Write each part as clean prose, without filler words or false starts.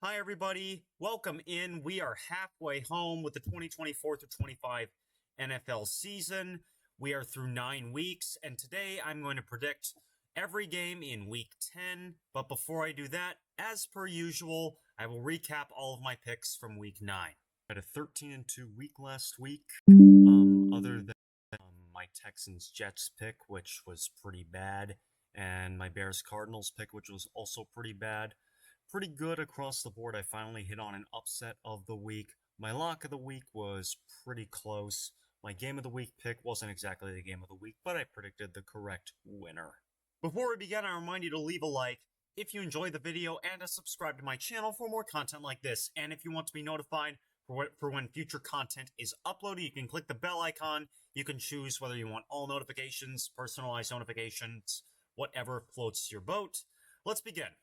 Hi, everybody. Welcome in. We are halfway home with the 2024 through 25 NFL season. We are through 9 weeks, and today I'm going to predict every game in Week 10. But before I do that, as per usual, I will recap all of my picks from Week 9. I had a 13-2 week last week, other than my Texans-Jets pick, which was pretty bad, and my Bears-Cardinals pick, which was also pretty bad. Pretty good across the board. I finally hit on an upset of the week. My lock of the week was pretty close. My game of the week pick wasn't exactly the game of the week, but I predicted the correct winner. Before we begin, I remind you to leave a like if you enjoyed the video and to subscribe to my channel for more content like this. And if you want to be notified for when future content is uploaded, you can click the bell icon. You can choose whether you want all notifications, personalized notifications, whatever floats your boat. Let's begin.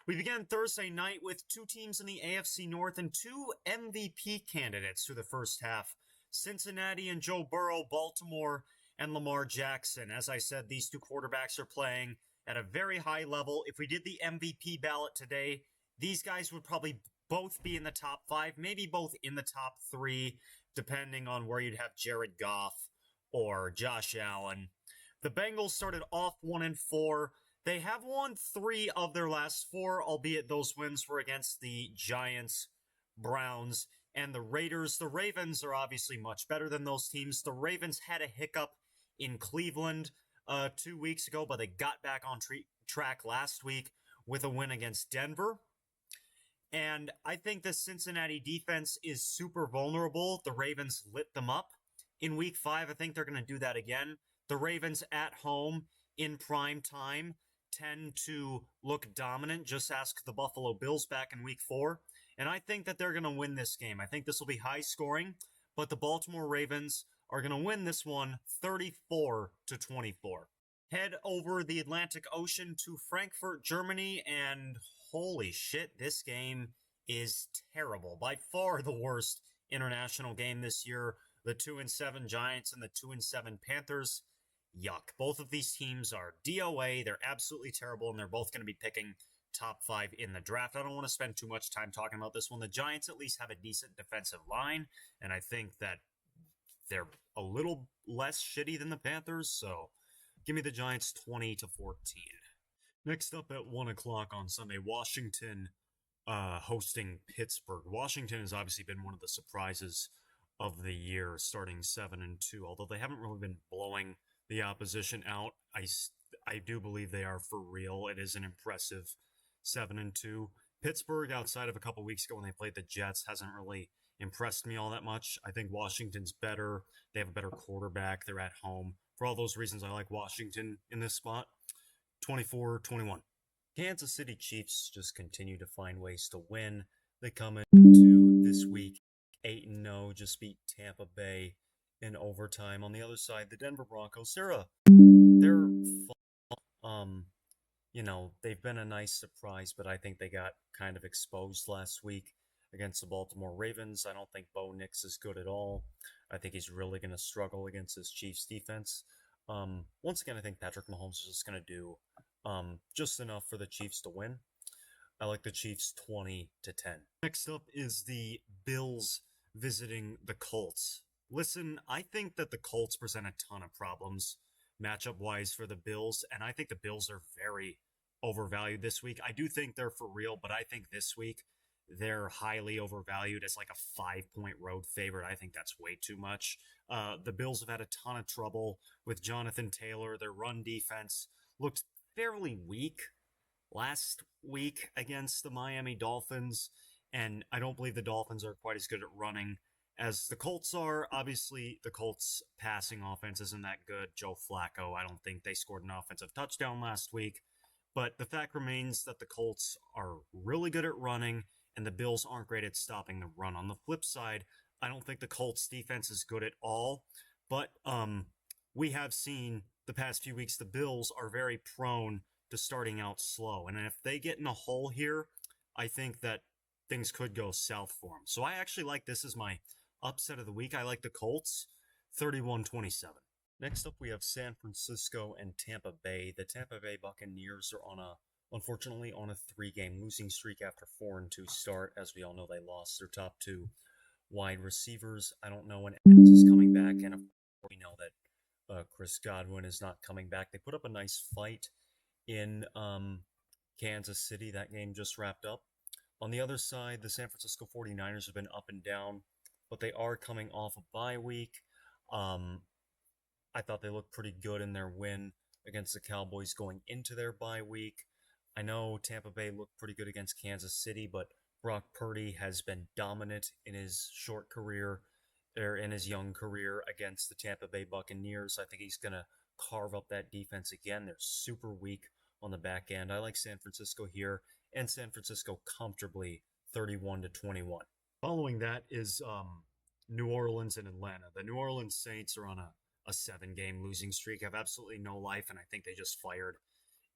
We began Thursday night with two teams in the AFC North and two MVP candidates through the first half. Cincinnati and Joe Burrow, Baltimore and Lamar Jackson. As I said, these two quarterbacks are playing at a very high level. If we did the MVP ballot today, these guys would probably both be in the top 5, maybe both in the top 3, depending on where you'd have Jared Goff or Josh Allen. The Bengals started off 1-4. They have won 3 of their last 4, albeit those wins were against the Giants, Browns, and the Raiders. The Ravens are obviously much better than those teams. The Ravens had a hiccup in Cleveland 2 weeks ago, but they got back on track last week with a win against Denver. And I think the Cincinnati defense is super vulnerable. The Ravens lit them up. In Week 5, I think they're going to do that again. The Ravens at home in prime time tend to look dominant. Just ask the Buffalo Bills back in Week 4. And I think that they're going to win this game. I think this will be high scoring, but the Baltimore Ravens are going to win this one 34-24. Head over the Atlantic Ocean to Frankfurt, Germany, and holy shit, this game is terrible. By far the worst international game this year. The 2-7 Giants and the 2-7 Panthers. Yuck. Both of these teams are DOA. They're absolutely terrible, and they're both going to be picking top 5 in the draft. I don't want to spend too much time talking about this one. The Giants at least have a decent defensive line, and I think that they're a little less shitty than the Panthers, so give me the Giants 20-14. Next up at 1 o'clock on Sunday, Washington hosting Pittsburgh. Washington has obviously been one of the surprises of the year, starting 7-2, although they haven't really been blowing the opposition out. I do believe they are for real. It is an impressive 7-2. Pittsburgh, outside of a couple weeks ago when they played the Jets, hasn't really impressed me all that much. I think Washington's better. They have a better quarterback. They're at home. For all those reasons, I like Washington in this spot. 24-21. Kansas City Chiefs just continue to find ways to win. They come into this week 8-0, just beat Tampa Bay in overtime. On the other side, the Denver Broncos, they've been a nice surprise, but I think they got kind of exposed last week against the Baltimore Ravens. I don't think Bo Nix is good at all. I think he's really going to struggle against this Chiefs defense. Once again, I think Patrick Mahomes is just going to do just enough for the Chiefs to win. I like the Chiefs 20-10. Next up is the Bills visiting the Colts. Listen, I think that the Colts present a ton of problems matchup-wise for the Bills, and I think the Bills are very overvalued this week. I do think they're for real, but I think this week they're highly overvalued as like a 5-point road favorite. I think that's way too much. The Bills have had a ton of trouble with Jonathan Taylor. Their run defense looked fairly weak last week against the Miami Dolphins, and I don't believe the Dolphins are quite as good at running as the Colts are. Obviously, the Colts' passing offense isn't that good. Joe Flacco, I don't think they scored an offensive touchdown last week. But the fact remains that the Colts are really good at running, and the Bills aren't great at stopping the run. On the flip side, I don't think the Colts' defense is good at all. But we have seen the past few weeks the Bills are very prone to starting out slow. And if they get in a hole here, I think that things could go south for them. So I actually like this as my upset of the week. I like the Colts 31-27. Next up, we have San Francisco and Tampa Bay. The Tampa Bay Buccaneers are on a unfortunately on a 3-game losing streak after 4-2 start. As we all know, they lost their top 2 wide receivers. I don't know when Evans is coming back, and we know that Chris Godwin is not coming back. They put up a nice fight in Kansas City. That game just wrapped up. On the other side, the San Francisco 49ers have been up and down, but they are coming off a bye week. I thought they looked pretty good in their win against the Cowboys going into their bye week. I know Tampa Bay looked pretty good against Kansas City, but Brock Purdy has been dominant in his short career, or in his young career against the Tampa Bay Buccaneers. I think he's going to carve up that defense again. They're super weak on the back end. I like San Francisco here, and San Francisco comfortably 31-21. Following that is New Orleans and Atlanta. The New Orleans Saints are on a 7-game losing streak, have absolutely no life, and I think they just fired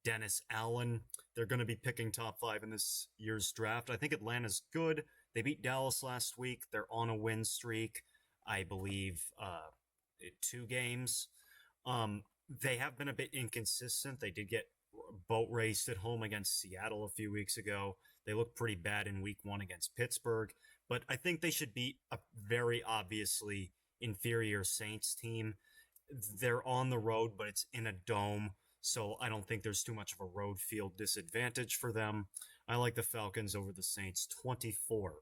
Dennis Allen. They're going to be picking top 5 in this year's draft. I think Atlanta's good. They beat Dallas last week. They're on a win streak, I believe, 2 games. They have been a bit inconsistent. They did get boat raced at home against Seattle a few weeks ago. They looked pretty bad in week 1 against Pittsburgh, but I think they should beat a very obviously inferior Saints team. They're on the road, but it's in a dome, so I don't think there's too much of a road field disadvantage for them. I like the Falcons over the Saints 24-17.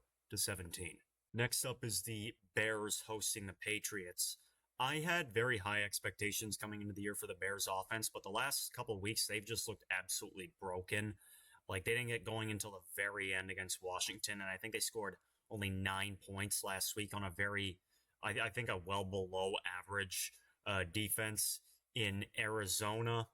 Next up is the Bears hosting the Patriots. I had very high expectations coming into the year for the Bears offense, but the last couple of weeks, they've just looked absolutely broken. Like, they didn't get going until the very end against Washington, and I think they scored only 9 points last week on a I think a well below average defense in Arizona.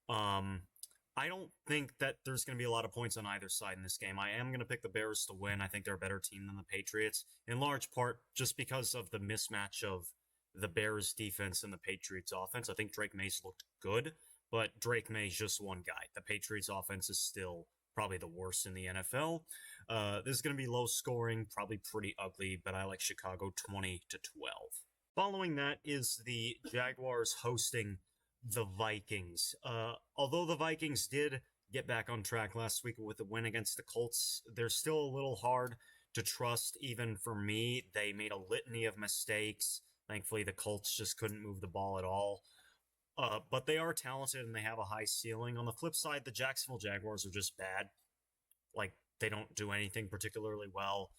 I don't think that there's going to be a lot of points on either side in this game. I am going to pick the Bears to win. I think they're a better team than the Patriots, in large part just because of the mismatch of the Bears defense and the Patriots offense. I think Drake May's looked good, but Drake May's just one guy. The Patriots offense is still probably the worst in the NFL. This is going to be low scoring, probably pretty ugly, but I like Chicago 20-12. Following that is the Jaguars hosting the Vikings. Although the Vikings did get back on track last week with a win against the Colts, they're still a little hard to trust, even for me. They made a litany of mistakes. Thankfully, the Colts just couldn't move the ball at all. But they are talented and they have a high ceiling. On the flip side, the Jacksonville Jaguars are just bad. Like, they don't do anything particularly well.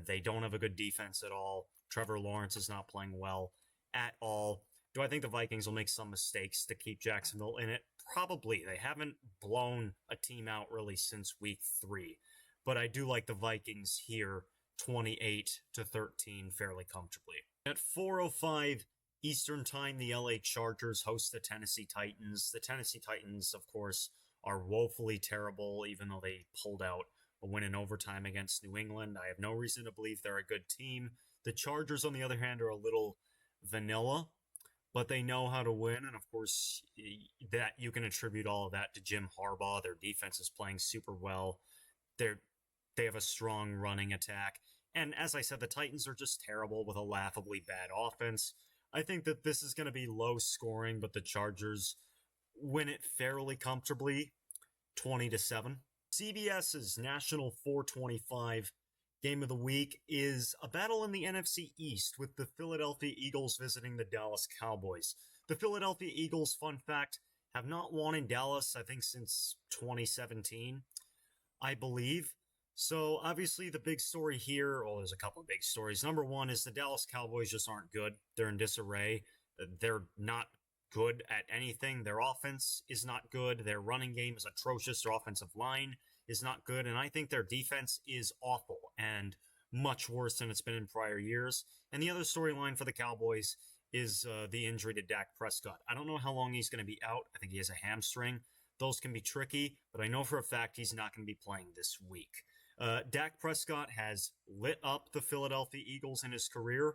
They don't have a good defense at all. Trevor Lawrence is not playing well at all. Do I think the Vikings will make some mistakes to keep Jacksonville in it? Probably. They haven't blown a team out really since week 3. But I do like the Vikings here 28-13 fairly comfortably. At 4:05 Eastern Time, the LA Chargers host the Tennessee Titans. The Tennessee Titans, of course, are woefully terrible, even though they pulled out a win in overtime against New England. I have no reason to believe they're a good team. The Chargers, on the other hand, are a little vanilla, but they know how to win, and of course, that you can attribute all of that to Jim Harbaugh. Their defense is playing super well. They have a strong running attack. And as I said, the Titans are just terrible with a laughably bad offense. I think that this is going to be low scoring, but the Chargers win it fairly comfortably, 20-7. CBS's National 425 game of the week is a battle in the NFC East with the Philadelphia Eagles visiting the Dallas Cowboys. The Philadelphia Eagles, fun fact, have not won in Dallas, I think, since 2017, I believe. So, obviously, the big story here, well, there's a couple of big stories. Number one is the Dallas Cowboys just aren't good. They're in disarray. They're not good at anything. Their offense is not good. Their running game is atrocious. Their offensive line is not good. And I think their defense is awful and much worse than it's been in prior years. And the other storyline for the Cowboys is the injury to Dak Prescott. I don't know how long he's going to be out. I think he has a hamstring. Those can be tricky, but I know for a fact he's not going to be playing this week. Dak Prescott has lit up the Philadelphia Eagles in his career,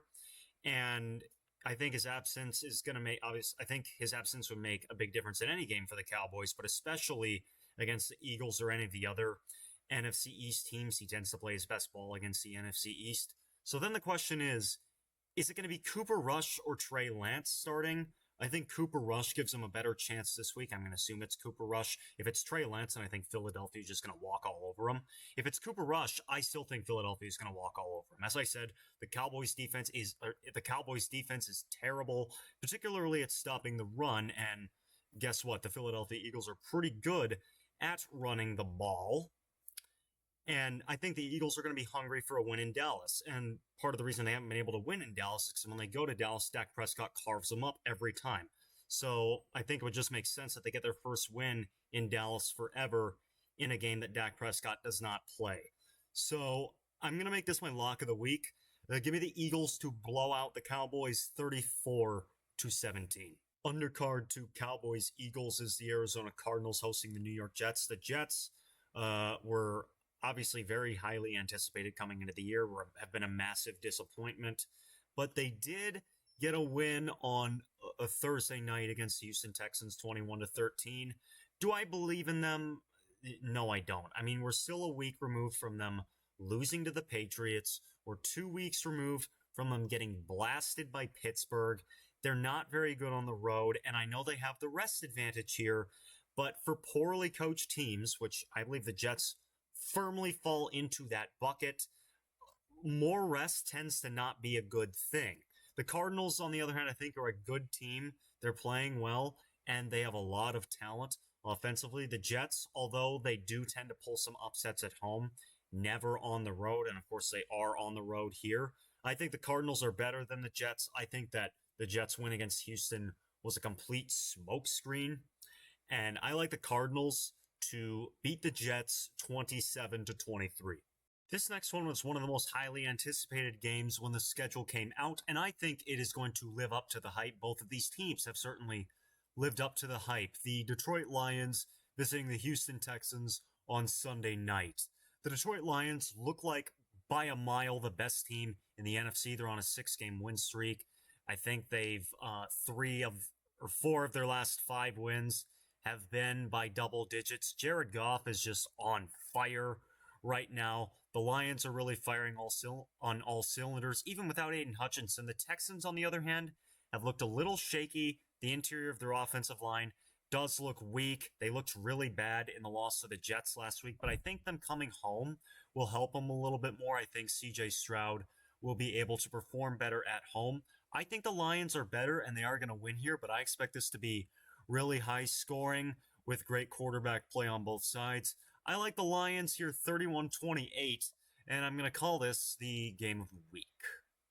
and I think his absence is going to make, obviously, I think his absence would make a big difference in any game for the Cowboys, but especially against the Eagles or any of the other NFC East teams. He tends to play his best ball against the NFC East. So then the question is it going to be Cooper Rush or Trey Lance starting I think Cooper Rush gives them a better chance this week. I'm going to assume it's Cooper Rush. If it's Trey Lance, and I think Philadelphia is just going to walk all over him. If it's Cooper Rush, I still think Philadelphia is going to walk all over him. As I said, the Cowboys defense is terrible, particularly at stopping the run. And guess what? The Philadelphia Eagles are pretty good at running the ball. And I think the Eagles are going to be hungry for a win in Dallas. And part of the reason they haven't been able to win in Dallas is because when they go to Dallas, Dak Prescott carves them up every time. So I think it would just make sense that they get their first win in Dallas forever in a game that Dak Prescott does not play. So I'm going to make this my lock of the week. Give me the Eagles to blow out the Cowboys 34-17. Undercard to Cowboys Eagles is the Arizona Cardinals hosting the New York Jets. The Jets were obviously very highly anticipated coming into the year, have been a massive disappointment, but they did get a win on a Thursday night against the Houston Texans, 21-13. Do I believe in them? No, I don't. I mean, we're still a week removed from them losing to the Patriots. We're 2 weeks removed from them getting blasted by Pittsburgh. They're not very good on the road, and I know they have the rest advantage here, but for poorly coached teams, which I believe the Jets firmly fall into that bucket, more rest tends to not be a good thing. The Cardinals, on the other hand, I think are a good team. They're playing well, and they have a lot of talent offensively. The Jets, although they do tend to pull some upsets at home, never on the road, and of course they are on the road here. I think the Cardinals are better than the Jets. I think that the Jets' win against Houston was a complete smokescreen, and I like the Cardinals to beat the Jets 27-23. This next one was one of the most highly anticipated games when the schedule came out, and I think it is going to live up to the hype. Both of these teams have certainly lived up to the hype. The Detroit Lions visiting the Houston Texans on Sunday night. The Detroit Lions look like by a mile the best team in the NFC. They're on a 6-game win streak. I think they've 4 of their last 5 wins have been by double digits. Jared Goff is just on fire right now. The Lions are really firing on all cylinders, even without Aiden Hutchinson. The Texans, on the other hand, have looked a little shaky. The interior of their offensive line does look weak. They looked really bad in the loss to the Jets last week, but I think them coming home will help them a little bit more. I think CJ Stroud will be able to perform better at home. I think the Lions are better, and they are going to win here, but I expect this to be really high scoring with great quarterback play on both sides. I like the Lions here 31-28, and I'm going to call this the game of the week.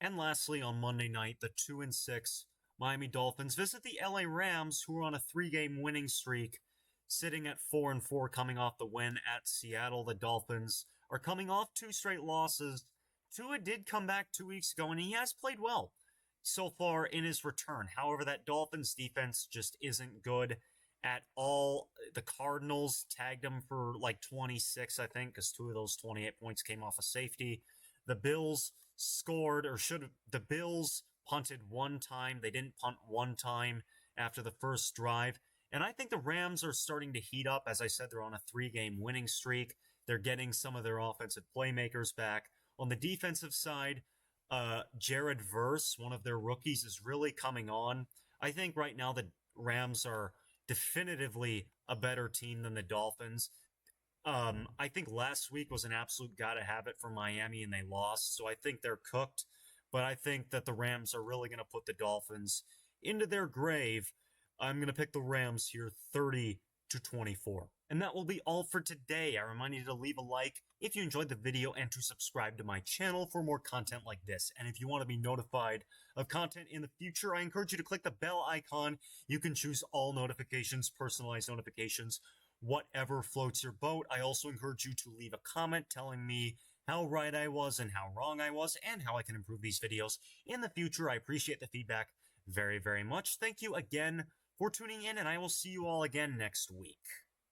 And lastly, on Monday night, the 2-6 Miami Dolphins visit the LA Rams, who are on a 3-game winning streak, sitting at 4-4 coming off the win at Seattle. The Dolphins are coming off 2 straight losses. Tua did come back 2 weeks ago, and he has played well so far in his return. However, that Dolphins defense just isn't good at all. The Cardinals tagged him for like 26, I think, because 2 of those 28 points came off a safety. The Bills the Bills punted 1 time. They didn't punt 1 time after the first drive. And I think the Rams are starting to heat up. As I said, they're on a 3-game winning streak. They're getting some of their offensive playmakers back. On the defensive side, Jared Verse, one of their rookies, is really coming on. I think right now the Rams are definitively a better team than the Dolphins. I think last week was an absolute gotta have it for Miami, and they lost, so I think they're cooked. But I think that the Rams are really going to put the Dolphins into their grave. I'm going to pick the Rams here 30-24. And that will be all for today. I remind you to leave a like if you enjoyed the video and to subscribe to my channel for more content like this. And if you want to be notified of content in the future, I encourage you to click the bell icon. You can choose all notifications, personalized notifications, whatever floats your boat. I also encourage you to leave a comment telling me how right I was and how wrong I was and how I can improve these videos in the future. I appreciate the feedback very, very much. Thank you again for tuning in, and I will see you all again next week.